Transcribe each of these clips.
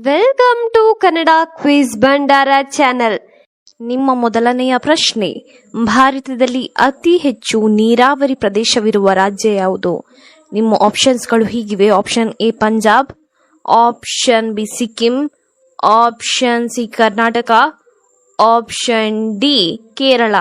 Welcome to Kannada quiz Bhandara channel. ನಿಮ್ಮ ಮೊದಲನೆಯ ಪ್ರಶ್ನೆ, ಭಾರತದಲ್ಲಿ ಅತಿ ಹೆಚ್ಚು ನೀರಾವರಿ ಪ್ರದೇಶವಿರುವ ರಾಜ್ಯ ಯಾವುದು? ನಿಮ್ಮ ಆಪ್ಷನ್ಸ್ಗಳು ಹೀಗಿವೆ. Option A Punjab, option B Sikkim, option C Karnataka, option D Kerala.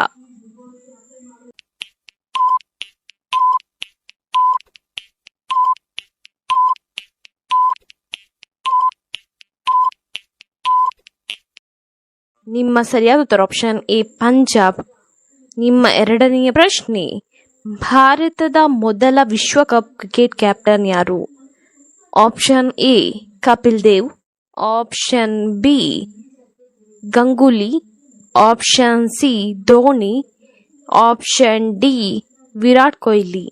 ನಿಮ್ಮ ಸರಿಯಾದ ಉತ್ತರ ಆಪ್ಷನ್ ಎ ಪಂಜಾಬ್. ನಿಮ್ಮ ಎರಡನೆಯ ಪ್ರಶ್ನೆ, ಭಾರತದ ಮೊದಲ ವಿಶ್ವಕಪ್ ಕ್ರಿಕೆಟ್ ಕ್ಯಾಪ್ಟನ್ ಯಾರು? Option A Kapil Dev, option B Ganguly, option C Dhoni, option D Virat Kohli.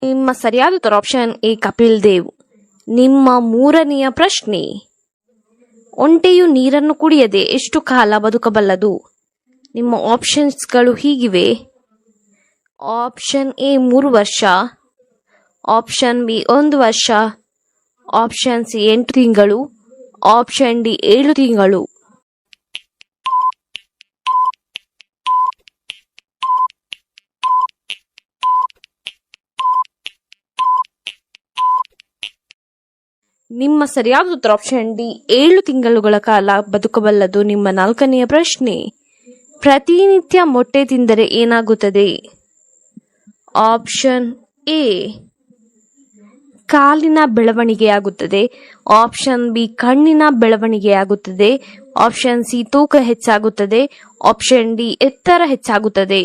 ನಿಮ್ಮ ಸರಿಯಾದ ಉತ್ತರ ಆಪ್ಷನ್ ಎ ಕಪಿಲ್ ದೇವ್. ನಿಮ್ಮ ಮೂರನೆಯ ಪ್ರಶ್ನೆ, ಒಂಟೆಯು ನೀರನ್ನು ಕುಡಿಯದೆ ಎಷ್ಟು ಕಾಲ ಬದುಕಬಲ್ಲದು? ನಿಮ್ಮ ಆಪ್ಷನ್ಸ್ಗಳು ಹೀಗಿವೆ. ಆಪ್ಷನ್ ಎ 3 ವರ್ಷ, ಆಪ್ಷನ್ ಬಿ 1 ವರ್ಷ, ಆಪ್ಷನ್ ಸಿ 8 ತಿಂಗಳು, ಆಪ್ಷನ್ ಡಿ 7 ತಿಂಗಳು. ನಿಮ್ಮ ಸರಿಯಾದ ಉತ್ತರ ಆಪ್ಷನ್ ಡಿ 7 ತಿಂಗಳುಗಳ ಕಾಲ ಬದುಕಬಲ್ಲದು. ನಿಮ್ಮ ನಾಲ್ಕನೆಯ ಪ್ರಶ್ನೆ, ಪ್ರತಿನಿತ್ಯ ಮೊಟ್ಟೆ ತಿಂದರೆ ಏನಾಗುತ್ತದೆ? ಆಪ್ಷನ್ ಎ ಕಾಲಿನ ಬೆಳವಣಿಗೆಯಾಗುತ್ತದೆ, ಆಪ್ಷನ್ ಬಿ ಕಣ್ಣಿನ ಬೆಳವಣಿಗೆಯಾಗುತ್ತದೆ, ಆಪ್ಷನ್ ಸಿ ತೂಕ ಹೆಚ್ಚಾಗುತ್ತದೆ, ಆಪ್ಷನ್ ಡಿ ಎತ್ತರ ಹೆಚ್ಚಾಗುತ್ತದೆ.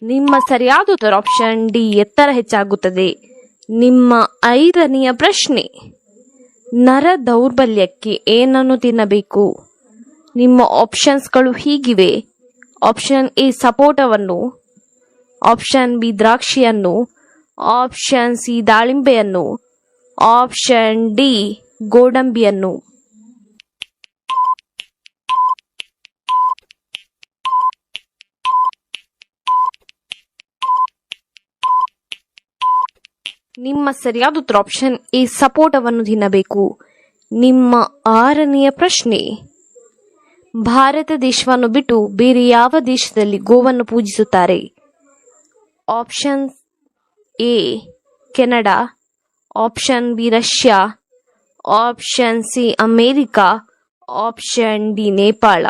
ನಿಮ್ಮ ಸರಿಯಾದ ಉತ್ತರ ಆಪ್ಷನ್ ಡಿ ಎತ್ತರ ಹೆಚ್ಚಾಗುತ್ತದೆ. ನಿಮ್ಮ ಐದನೆಯ ಪ್ರಶ್ನೆ, ನರ ದೌರ್ಬಲ್ಯಕ್ಕೆ ಏನನ್ನು ತಿನ್ನಬೇಕು? ನಿಮ್ಮ ಆಪ್ಷನ್ಸ್ಗಳು ಹೀಗಿವೆ. ಆಪ್ಷನ್ ಎ ಸಪೋಟವನ್ನು, ಆಪ್ಷನ್ ಬಿ ದ್ರಾಕ್ಷಿಯನ್ನು, ಆಪ್ಷನ್ ಸಿ ದಾಳಿಂಬೆಯನ್ನು, ಆಪ್ಷನ್ ಡಿ ಗೋಡಂಬಿಯನ್ನು. ನಿಮ್ಮ ಸರಿಯಾದ ಉತ್ತರ ಆಪ್ಷನ್ ಎ ಸಪೋಟವನ್ನು ತಿನ್ನಬೇಕು. ನಿಮ್ಮ ಆರನೆಯ ಪ್ರಶ್ನೆ, ಭಾರತ ದೇಶವನ್ನು ಬಿಟ್ಟು ಬೇರೆ ಯಾವ ದೇಶದಲ್ಲಿ ಗೋವನ್ನು ಪೂಜಿಸುತ್ತಾರೆ? Option A Canada, option B Russia, option C America, option D Nepal.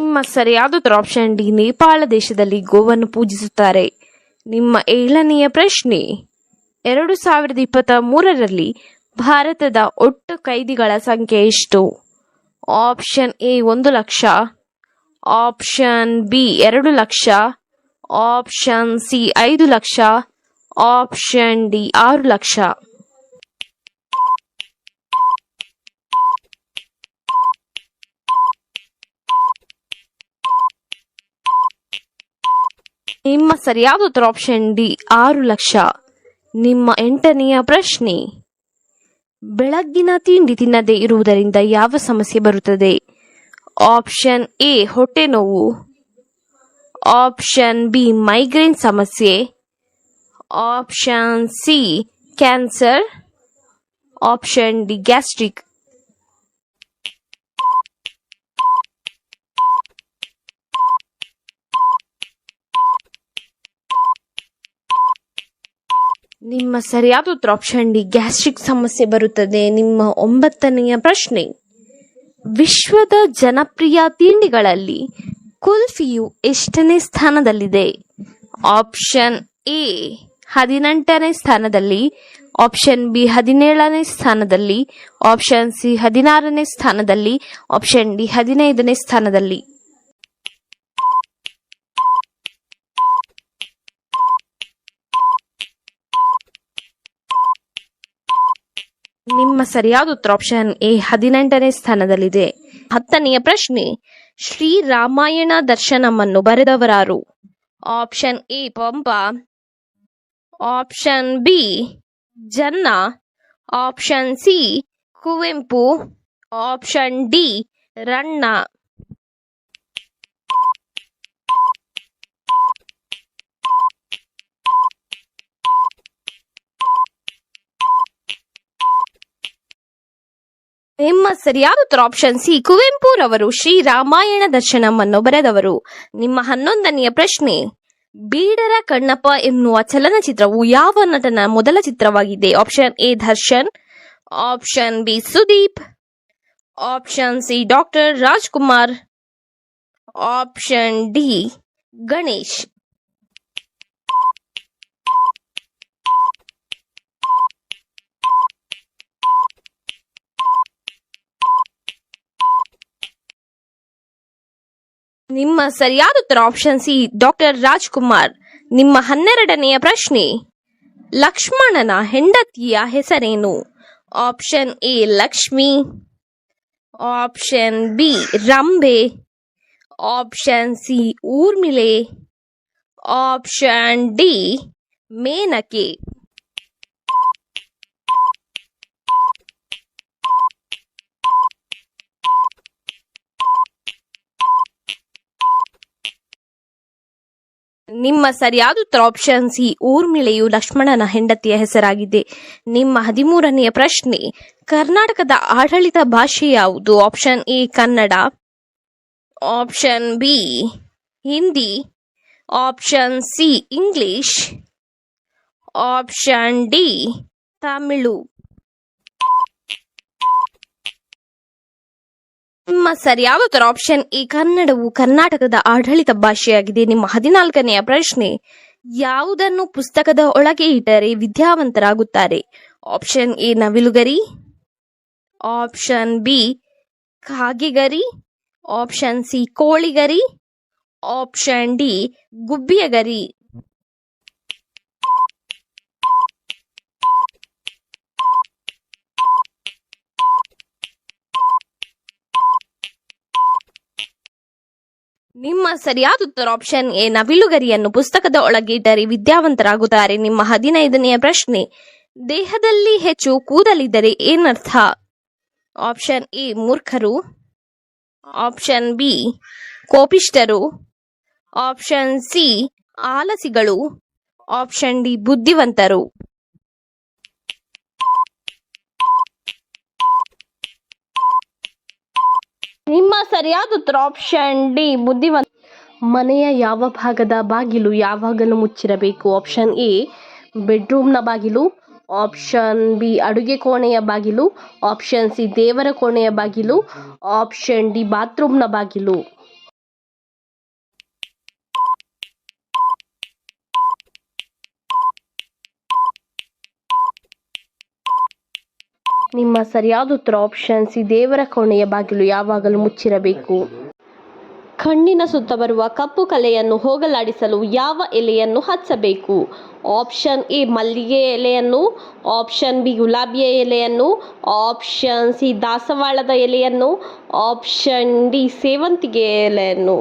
ನಿಮ್ಮ ಸರಿಯಾದ ಉತ್ತರ ಆಪ್ಷನ್ ಡಿ ನೇಪಾಳ ದೇಶದಲ್ಲಿ ಗೋವನ್ನು ಪೂಜಿಸುತ್ತಾರೆ. ನಿಮ್ಮ ಏಳನೆಯ ಪ್ರಶ್ನೆ, 2023ರಲ್ಲಿ ಭಾರತದ ಒಟ್ಟು ಕೈದಿಗಳ ಸಂಖ್ಯೆ ಎಷ್ಟು? Option A 1 lakh, option B 2 lakh, option C 5 lakh, option D 6 lakh. ನಿಮ್ಮ ಸರಿಯಾದ ಉತ್ತರ ಆಪ್ಷನ್ ಡಿ 6 ಲಕ್ಷ. ನಿಮ್ಮ ಎಂಟನೆಯ ಪ್ರಶ್ನೆ, ಬೆಳಗ್ಗಿನ ತಿಂಡಿ ತಿನ್ನದೇ ಇರುವುದರಿಂದ ಯಾವ ಸಮಸ್ಯೆ ಬರುತ್ತದೆ? ಆಪ್ಷನ್ ಎ ಹೊಟ್ಟೆ ನೋವು, ಆಪ್ಷನ್ ಬಿ ಮೈಗ್ರೇನ್ ಸಮಸ್ಯೆ, option C cancer, option D gastric. ನಿಮ್ಮ ಸರಿಯಾದ ಉತ್ತರ ಆಪ್ಷನ್ ಡಿ ಗ್ಯಾಸ್ಟ್ರಿಕ್ ಸಮಸ್ಯೆ ಬರುತ್ತದೆ. ನಿಮ್ಮ 9ನೆಯ ಪ್ರಶ್ನೆ, ವಿಶ್ವದ ಜನಪ್ರಿಯ ತಿಂಡಿಗಳಲ್ಲಿ ಕುಲ್ಫಿಯು ಎಷ್ಟನೇ ಸ್ಥಾನದಲ್ಲಿದೆ? ಆಪ್ಷನ್ ಎ 18ನೇ ಸ್ಥಾನದಲ್ಲಿ, ಆಪ್ಷನ್ ಬಿ 17ನೇ ಸ್ಥಾನದಲ್ಲಿ, ಆಪ್ಷನ್ ಸಿ 16ನೇ ಸ್ಥಾನದಲ್ಲಿ, ಆಪ್ಷನ್ ಡಿ 15ನೇ ಸ್ಥಾನದಲ್ಲಿ. ನಿಮ್ಮ ಸರಿಯಾದ ಉತ್ತರ ಆಪ್ಷನ್ ಎ 18ನೇ ಸ್ಥಾನದಲ್ಲಿದೆ. 10ನೆಯ ಪ್ರಶ್ನೆ, ಶ್ರೀರಾಮಾಯಣ ದರ್ಶನಮನ್ನು ಬರೆದವರಾರು? Option A Pampa, option B Janna, option C Kuvempu, option D Ranna. ನಿಮ್ಮ ಸರಿಯಾದ ಉತ್ತರ ಆಪ್ಷನ್ ಸಿ ಕುವೆಂಪುರವರು ಶ್ರೀರಾಮಾಯಣ ದರ್ಶನಮನ್ನು ಬರೆದವರು. ನಿಮ್ಮ 11ನೆಯ ಪ್ರಶ್ನೆ, ಬೀಡರ ಕಣ್ಣಪ್ಪ ಎನ್ನುವ ಚಲನಚಿತ್ರವು ಯಾವ ನಟನ ಮೊದಲ ಚಿತ್ರವಾಗಿದೆ? Option A Darshan, option B Sudeep, option C doctor Rajkumar, option D Ganesh. ನಿಮ್ಮ ಸರಿಯಾದ ಉತ್ತರ ಆಪ್ಷನ್ ಸಿ ಡಾಕ್ಟರ್ ರಾಜ್ಕುಮಾರ್. ನಿಮ್ಮ 12ನೆಯ ಪ್ರಶ್ನೆ, ಲಕ್ಷ್ಮಣನ ಹೆಂಡತಿಯ ಹೆಸರೇನು? Option A Lakshmi, option B Rambhe, option C Urmile, option D Menake. ನಿಮ್ಮ ಸರಿಯಾದ ಉತ್ತರ ಆಪ್ಷನ್ ಸಿ ಊರ್ಮಿಳೆಯು ಲಕ್ಷ್ಮಣನ ಹೆಂಡತಿಯ ಹೆಸರಾಗಿದೆ. ನಿಮ್ಮ 13ನೆಯ ಪ್ರಶ್ನೆ, ಕರ್ನಾಟಕದ ಆಡಳಿತ ಭಾಷೆ ಯಾವುದು? Option A Kannada, option B Hindi, option C English, option D Tamil. ನಿಮ್ಮ ಸರಿಯಾದ ಉತ್ತರ ಆಪ್ಷನ್ ಎ ಕನ್ನಡವು ಕರ್ನಾಟಕದ ಆಡಳಿತ ಭಾಷೆಯಾಗಿದೆ. ನಿಮ್ಮ 14ನೆಯ ಪ್ರಶ್ನೆ, ಯಾವುದನ್ನು ಪುಸ್ತಕದ ಒಳಗೆ ಇಟ್ಟರೆ ವಿದ್ಯಾವಂತರಾಗುತ್ತಾರೆ? ಆಪ್ಷನ್ ಎ ನವಿಲುಗರಿ, ಆಪ್ಷನ್ ಬಿ ಕಾಗೆಗರಿ, ಆಪ್ಷನ್ ಸಿ ಕೋಳಿಗರಿ, ಆಪ್ಷನ್ ಡಿ ಗುಬ್ಬಿಯಗರಿ. ನಿಮ್ಮ ಸರಿಯಾದ ಉತ್ತರ ಆಪ್ಷನ್ ಎ ನವಿಲುಗರಿಯನ್ನು ಪುಸ್ತಕದ ಒಳಗೆ ಇಟ್ಟರೆ ವಿದ್ಯಾವಂತರಾಗುತ್ತಾರೆ. ನಿಮ್ಮ 15ನೆಯ ಪ್ರಶ್ನೆ, ದೇಹದಲ್ಲಿ ಹೆಚ್ಚು ಕೂದಲಿದ್ದರೆ ಏನರ್ಥ? ಆಪ್ಷನ್ ಎ ಮೂರ್ಖರು, ಆಪ್ಷನ್ ಬಿ ಕೋಪಿಷ್ಠರು, ಆಪ್ಷನ್ ಸಿ ಆಲಸಿಗಳು, ಆಪ್ಷನ್ ಡಿ ಬುದ್ಧಿವಂತರು. ನಿಮ್ಮ ಸರಿಯಾದ ಉತ್ತರ ಆಪ್ಷನ್ ಡಿ ಬುದ್ಧಿವಂತ. ಮನೆಯ ಯಾವ ಭಾಗದ ಬಾಗಿಲು ಯಾವಾಗಲೂ ಮುಚ್ಚಿರಬೇಕು? ಆಪ್ಷನ್ ಎ ಬೆಡ್ರೂಮ್ನ ಬಾಗಿಲು, ಆಪ್ಷನ್ ಬಿ ಅಡುಗೆ ಕೋಣೆಯ ಬಾಗಿಲು, ಆಪ್ಷನ್ ಸಿ ದೇವರ ಕೋಣೆಯ ಬಾಗಿಲು, ಆಪ್ಷನ್ ಡಿ ಬಾತ್ರೂಮ್ನ ಬಾಗಿಲು. ನಿಮ್ಮ ಸರಿಯಾದ ಉತ್ತರ ಆಪ್ಷನ್ ಸಿ ದೇವರ ಕೋಣೆಯ ಬಾಗಿಲು ಯಾವಾಗಲೂ ಮುಚ್ಚಿರಬೇಕು. ಕಣ್ಣಿನ ಸುತ್ತ ಬರುವ ಕಪ್ಪು ಕಲೆಯನ್ನು ಹೋಗಲಾಡಿಸಲು ಯಾವ ಎಲೆಯನ್ನು ಹಚ್ಚಬೇಕು? ಆಪ್ಷನ್ ಎ ಮಲ್ಲಿಗೆ ಎಲೆಯನ್ನು, ಆಪ್ಷನ್ ಬಿ ಗುಲಾಬಿಯ ಎಲೆಯನ್ನು, ಆಪ್ಷನ್ ಸಿ ದಾಸವಾಳದ ಎಲೆಯನ್ನು, ಆಪ್ಷನ್ ಡಿ ಸೇವಂತಿಗೆ ಎಲೆಯನ್ನು.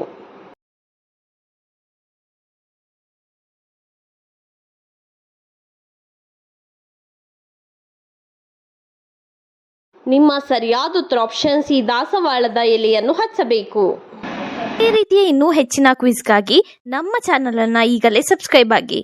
ನಿಮ್ಮ ಸರಿಯಾದ ಉತ್ತರ ಆಪ್ಷನ್ ಸಿ ದಾಸವಾಳದ ಎಲೆಯನ್ನು ಹಚ್ಚಬೇಕು. ಈ ರೀತಿಯ ಇನ್ನೂ ಹೆಚ್ಚಿನ ಕ್ವಿಜ್ಗಾಗಿ ನಮ್ಮ ಚಾನಲ್ ಅನ್ನು ಈಗಲೇ ಸಬ್ಸ್ಕ್ರೈಬ್ ಆಗಿ.